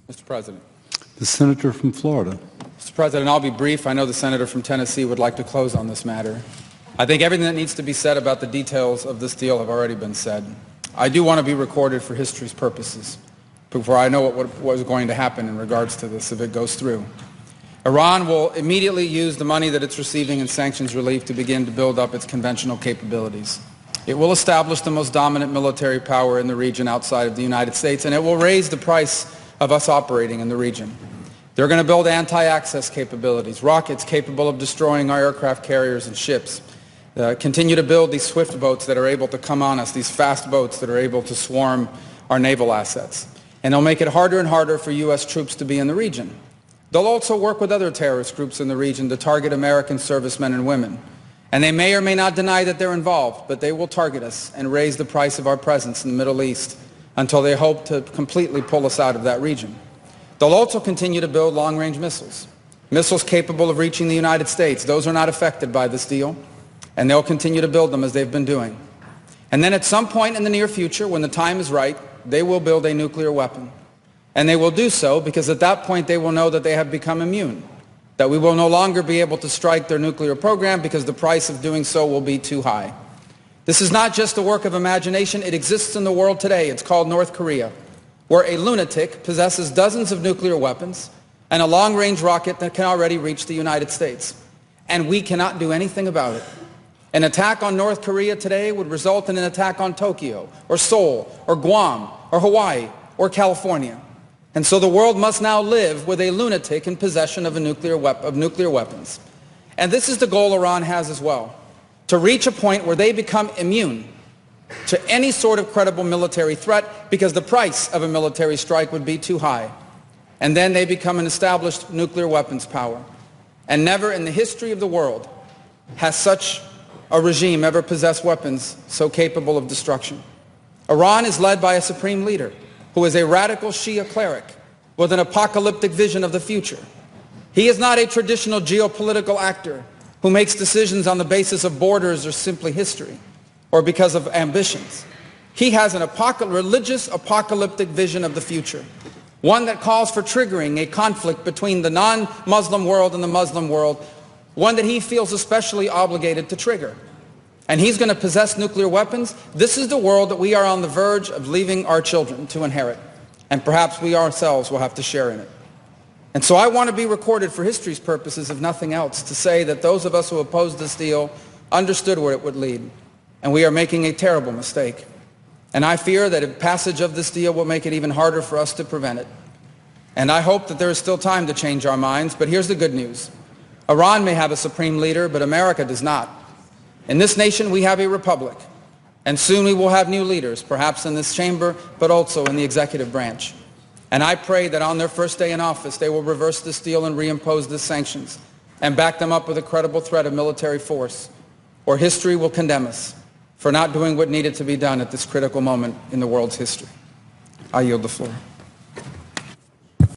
Mr. President. The senator from Florida. Mr. President, I'll be brief. I know the senator from Tennessee would like to close on this matter. I think everything that needs to be said about the details of this deal have already been said. I do want to be recorded for history's purposes before I know what is going to happen in regards to this if it goes through. Iran will immediately use the money that it's receiving in sanctions relief to begin to build up its conventional capabilities. It will establish the most dominant military power in the region outside of the United States, and it will raise the price of us operating in the region. They're going to build anti-access capabilities, rockets capable of destroying our aircraft carriers and ships, continue to build these swift boats that are able to come on us, these fast boats that are able to swarm our naval assets. And they'll make it harder and harder for U.S. troops to be in the region. They'll also work with other terrorist groups in the region to target American servicemen and women. And they may or may not deny that they're involved, but they will target us and raise the price of our presence in the Middle East until they hope to completely pull us out of that region. They'll also continue to build long-range missiles, missiles capable of reaching the United States. Those are not affected by this deal, and they'll continue to build them as they've been doing. And then at some point in the near future, when the time is right, they will build a nuclear weapon. And they will do so because at that point they will know that they have become immune, that we will no longer be able to strike their nuclear program because the price of doing so will be too high. This is not just a work of imagination. It exists in the world today. It's called North Korea, where a lunatic possesses dozens of nuclear weapons and a long-range rocket that can already reach the United States. And we cannot do anything about it. An attack on North Korea today would result in an attack on Tokyo, or Seoul, or Guam, or Hawaii, or California. And so the world must now live with a lunatic in possession of nuclear weapons. And this is the goal Iran has as well, to reach a point where they become immune to any sort of credible military threat because the price of a military strike would be too high. And then they become an established nuclear weapons power. And never in the history of the world has such a regime ever possessed weapons so capable of destruction. Iran is led by a supreme leader who is a radical Shia cleric with an apocalyptic vision of the future. He is not a traditional geopolitical actor who makes decisions on the basis of borders or simply history or because of ambitions. He has an religious apocalyptic vision of the future, one that calls for triggering a conflict between the non-Muslim world and the Muslim world, one that he feels especially obligated to trigger. And he's going to possess nuclear weapons. This is the world that we are on the verge of leaving our children to inherit. And perhaps we ourselves will have to share in it. And so I want to be recorded for history's purposes, if nothing else, to say that those of us who opposed this deal understood where it would lead. And we are making a terrible mistake. And I fear that a passage of this deal will make it even harder for us to prevent it. And I hope that there is still time to change our minds. But here's the good news. Iran may have a supreme leader, but America does not. In this nation, we have a republic, and soon we will have new leaders, perhaps in this chamber, but also in the executive branch. And I pray that on their first day in office, they will reverse this deal and reimpose the sanctions and back them up with a credible threat of military force, or history will condemn us for not doing what needed to be done at this critical moment in the world's history. I yield the floor.